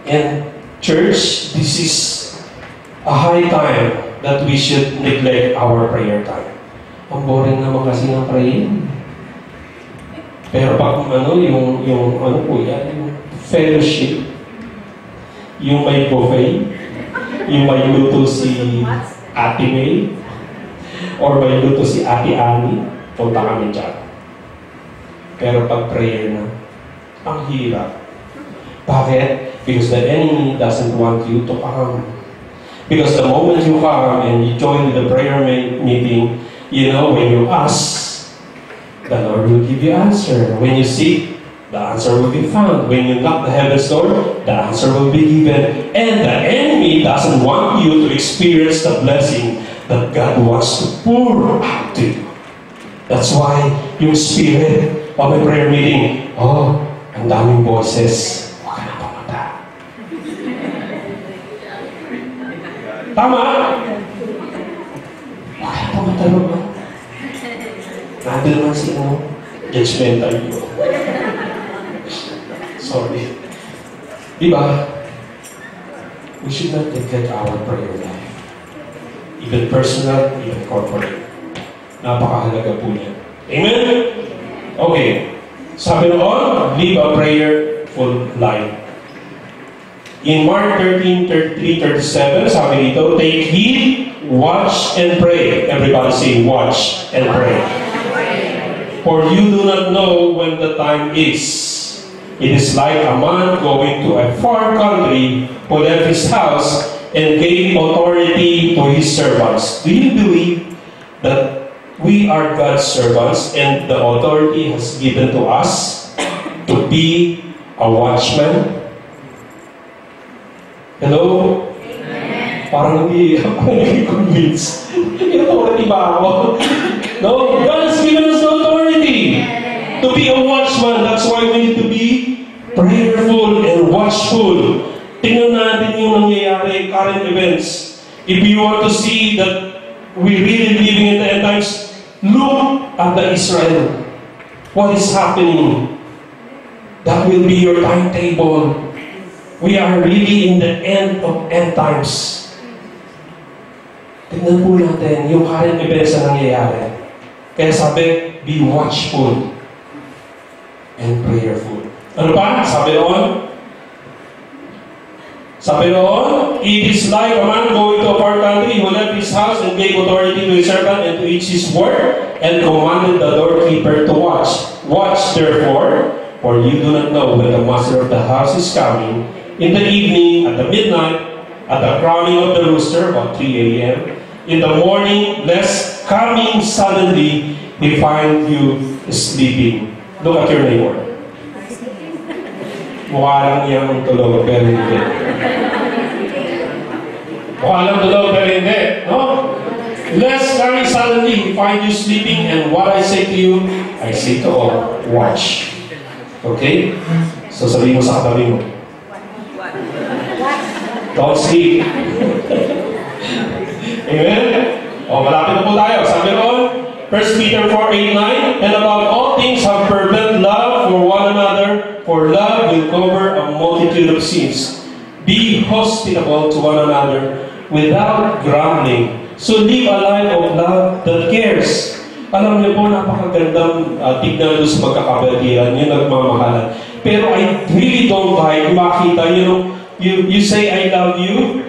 And church, this is a high time that we should neglect our prayer time. Ang boring naman kasi ng prayer. Pero pag yung fellowship, yung may buffet, yung may luto si Ate May, or may luto si Ate Ani, punta kami dyan. Pero pag prayer na, ang hirap. Bakit? Because the enemy doesn't want you to come. Because the moment you come and you join the prayer meeting, you know, when you ask, the Lord will give you answer. When you seek, the answer will be found. When you knock the heaven's door, the answer will be given. And the enemy doesn't want you to experience the blessing that God wants to pour out to you. That's why yung spirit of a prayer meeting, oh, ang daming boses, huwag ka na pumunta. Tama? Huwag ka na pumunta naman. Nandun naman si judgmental yun. Sorry. Diba? We should not neglect our prayer life. Even personal, even corporate. Napakahalaga po niya. Amen? Okay. Sabi noon, live a prayerful life. In Mark 13:33-37, sabi dito, take heed, watch, and pray. Everybody say, watch and pray. For you do not know when the time is. It is like a man going to a far country who left his house and gave authority to his servants. Do you believe that we are God's servants and the authority has given to us to be a watchman? Hello? Amen. Parang hindi ako convinced. May authority ba ako? No, God has given us the authority to be a watchman. That's why we need to be prayerful and watchful. Tingnan natin yung nangyayari, current events. If you want to see that we're really living in the end times, look at the Israel. What is happening? That will be your timetable. We are really in the end of end times. Tingnan po natin yung current events na nangyayari. Kaya sabi, be watchful and prayerful. Ano pa? Sabi noon, it is like a man going to a far country who left his house and gave authority to his servant and to each his word, and commanded the doorkeeper to watch. Watch therefore, for you do not know when the master of the house is coming, in the evening, at the midnight, at the crowing of the rooster, about 3 a.m., in the morning, lest coming suddenly, he find you sleeping. Look at your neighbor. Mukha lang niyang tulog, pero hindi. Mukha lang tulog, pero hindi. No? Lest coming suddenly, he find you sleeping, and what I say to you, I say to all, watch. Okay? So sabihin mo sa katabi mo. Don't sleep. Amen? O, malapit na po tayo. Sabi noon, 1 Peter 4:8-9, and above all things have fervent love for one another, for love will cover a multitude of sins. Be hospitable to one another without grumbling. So live a life of love that cares. Alam niyo po, napakagandang tignan doon sa magkakabatiran, yung nagmamahalan. Pero I really don't like makita, you say I love you,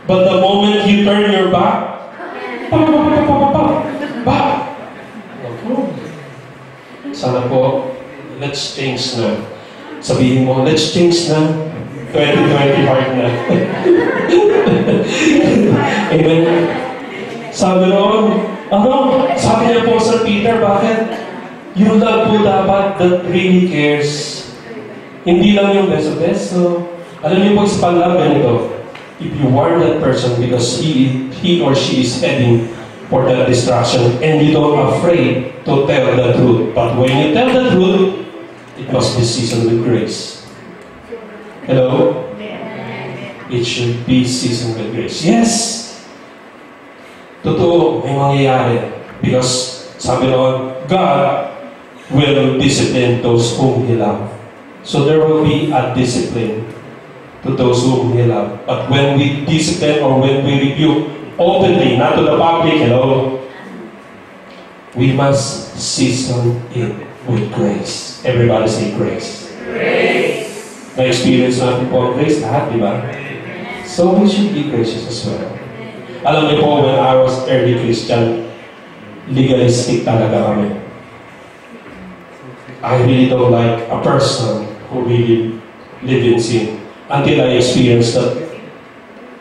but the moment you turn your back, sana po, let's change na. Sabihin mo, let's change na. 2025 na. Amen. Sabi noon, sabi niya po Sir Peter, bakit? Yung love po dapat that really cares. Hindi lang yung beso-beso. Alam niyo po sa pag-love ganito, if you warn that person because he or she is heading for that distraction and you don't afraid to tell the truth. But when you tell the truth, it must be seasoned with grace. Hello? It should be seasoned with grace. Yes! Totoo, may mangyayari. Because, sabi noon, God will discipline those whom He loves. So there will be a discipline to those whom He loves. But when we discipline or when we rebuke openly, not to the public, we must season it with grace. Everybody say grace. Grace. Na-experience natin po ang grace lahat, di ba? So we should be gracious as well. Alam niyo po, when I was early Christian, legalistic talaga kami. I really don't like a person who really live in sin until I experienced that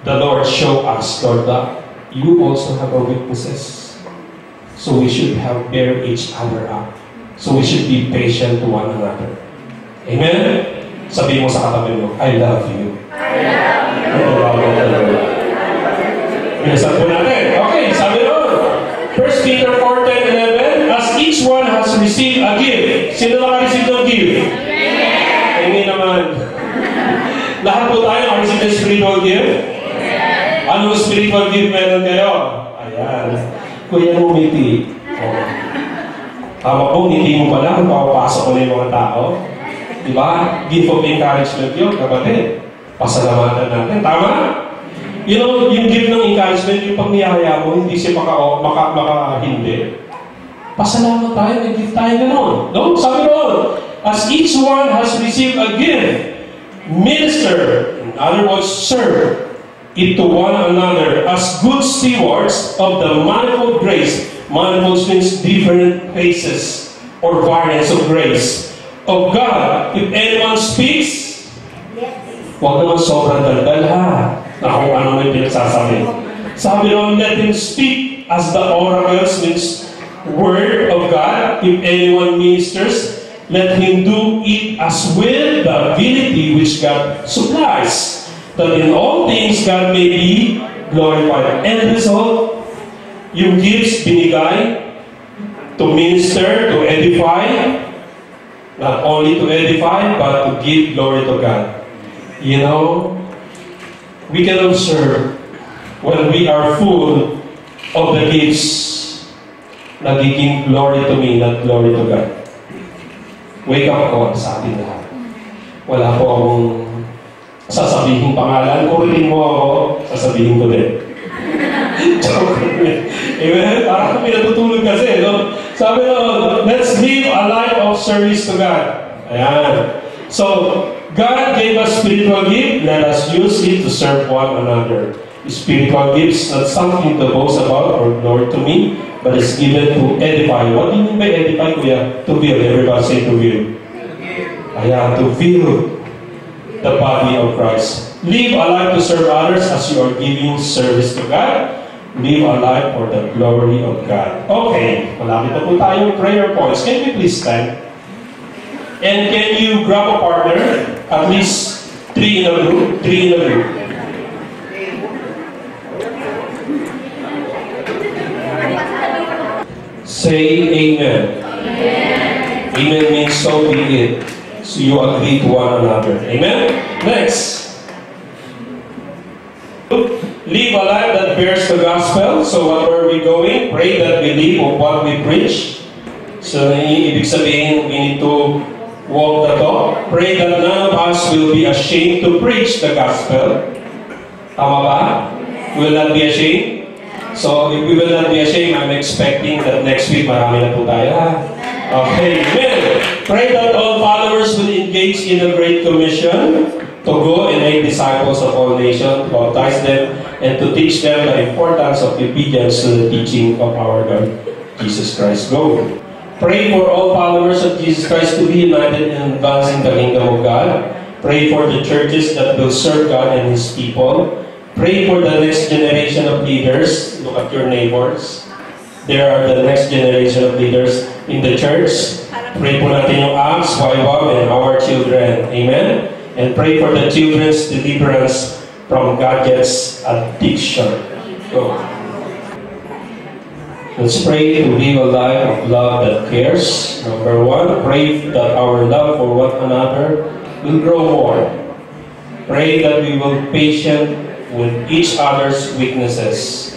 the Lord show us, Lord, that you also have our weaknesses. So we should have bear each other up. So we should be patient to one another. Amen? Sabi mo sa katabi mo, I love you. I love you. Pinasan po natin. Okay, sabi nun. 1 Peter 4:10-11, as each one has received a gift. Sino naka-receive ng gift? Amen naman. Lahat po tayo naka-receive ng spiritual gift? Anong spiritual gift meron kayo? Ayan. Kuya mo ngiti. Oh. Tama po, ngiti mo pala kung papapasok mo na yung mga tao. Diba? Gift of encouragement yun, kapatid. Pasalamatan natin. Tama? You know, yung gift ng encouragement, yung pag niyaya mo, hindi siya hindi. Pasalamat tayo, may gift tayo gano'n. No? Sabi doon, as each one has received a gift, minister, in other words, serve it to one another as good stewards of the manifold grace. Manifold means different phases or variants of grace of God. If anyone speaks, huwag naman sobrang daldal ha. Na kung ano may pinagsasabi. Sabi naman, let him speak as the oracles, means word of God. If anyone ministers, let him do it as with the ability which God supplies, that in all things God may be glorified. And the result, yung gifts binigay to minister, to edify, not only to edify, but to give glory to God. You know, we can observe when we are full of the gifts, nagiging glory to me, not glory to God. Wake up ako sa ating lahat. Wala po akong sasabihin pangalan. Kuritin mo ako, sasabihin ko din. Amen? Parang kami natutulog kasi. No? Sabi na, let's live a life of service to God. Ayan. So, God gave us spiritual gift. Let us use it to serve one another. Spiritual gifts, not something to boast about or glory to me, but it's given to edify. What do you mean by edify, kuya? To build. Everybody say to build. Ayan, to build the body of Christ. Live a life to serve others as you are giving service to God. Live a life for the glory of God. Okay, malapit na po tayong prayer points. Can we please stand? And can you grab a partner? At least 3 in a group. 3 in a group. Say amen. Amen. Amen means so be it. So you agree to one another. Amen? Next. Live a life that bears the gospel. So what are we going? Pray that we live of what we preach. So ibig sabihin, we need to walk the talk. Pray that none of us will be ashamed to preach the gospel. Tama ba? Will not be ashamed? So if we will not be ashamed, I'm expecting that next week marami na po tayo. Okay, amen. Pray that all followers will engage in the Great Commission to go and make disciples of all nations, to baptize them, and to teach them the importance of obedience to the teaching of our Lord Jesus Christ. Go. Pray for all followers of Jesus Christ to be united in advancing the kingdom of God. Pray for the churches that will serve God and His people. Pray for the next generation of leaders. Look at your neighbors. There are the next generation of leaders in the church. Pray po natin yung Acts, YWAM, and our children. Amen? And pray for the children's deliverance from gadgets addiction. Go. Let's pray to live a life of love that cares. Number 1, pray that our love for one another will grow more. Pray that we will be patient with each other's weaknesses.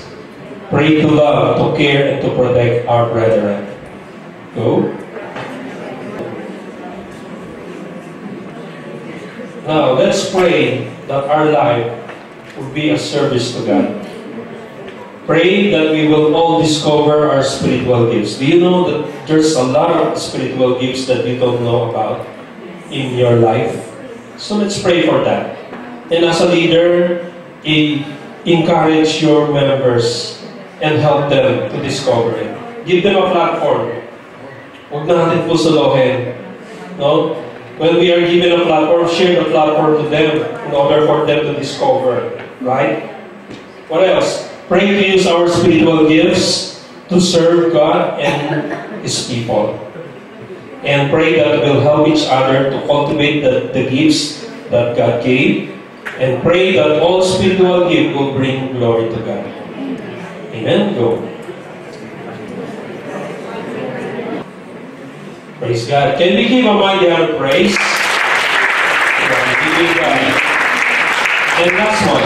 Pray to love, to care, and to protect our brethren. Go. Now, let's pray that our life will be a service to God. Pray that we will all discover our spiritual gifts. Do you know that there's a lot of spiritual gifts that you don't know about in your life? So let's pray for that. And as a leader, encourage your members and help them to discover it. Give them a platform. Huwag natin po suluhin. No? When we are given a platform, share the platform to them in order for them to discover. Right? What else? Pray to use our spiritual gifts to serve God and His people. And pray that we'll help each other to cultivate the gifts that God gave. And pray that all spiritual gifts will bring glory to God. Amen? Go. Praise God. Can we give a mighty hand of praise? And last one.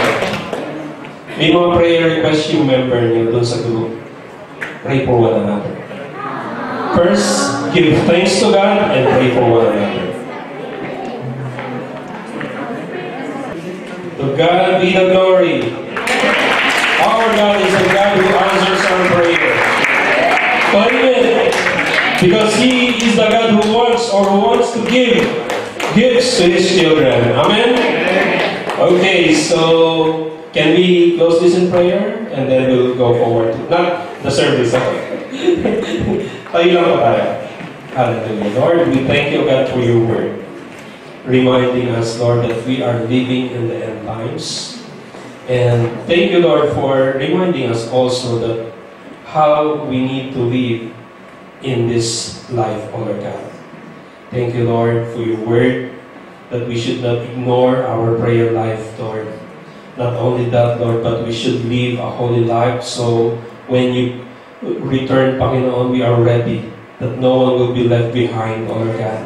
May mga prayer request yung member niyo doon sa group. Pray for one another. First, give thanks to God and pray for one another. To God be the glory. Our God is a God who answers our prayer. Claim it. Because He is the God who wants to give gifts to His children. Amen? Okay, so can we close this in prayer? And then we'll go forward. Not the service, okay? Tayo lang po tayo. Hallelujah. Lord, we thank you, God, for your word. Reminding us, Lord, that we are living in the end times. And thank you, Lord, for reminding us also that how we need to live in this life, O Lord God. Thank you, Lord, for your word, that we should not ignore our prayer life, Lord. Not only that, Lord, but we should live a holy life so when you return, Panginoon, we are ready, that no one will be left behind, O Lord God.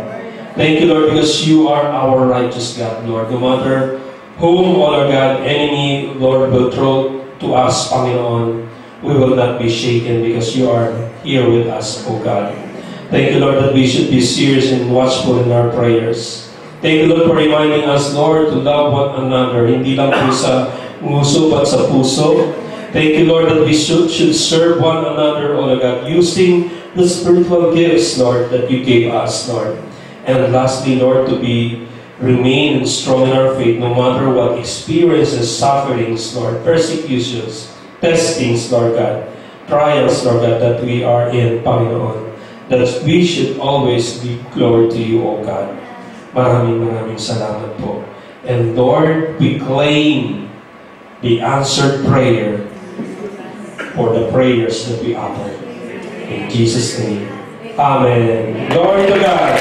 Thank you, Lord, because you are our righteous God, Lord. No matter whom, O Lord God, enemy, Lord, will throw to us, Panginoon, we will not be shaken because you are here with us, O God. Thank you, Lord, that we should be serious and watchful in our prayers. Thank you, Lord, for reminding us, Lord, to love one another, hindi lang po sa nguso, but sa puso. Thank you, Lord, that we should serve one another, O Lord God, using the spiritual gifts, Lord, that you gave us, Lord. And lastly, Lord, to remain strong in our faith, no matter what experiences, sufferings, Lord, persecutions, testings, Lord God, trials, Lord God, that we are in, Panginoon, that we should always give glory to you, O God. Maraming salamat po. And Lord, we claim the answered prayer for the prayers that we offer. In Jesus' name. Amen. Glory to God.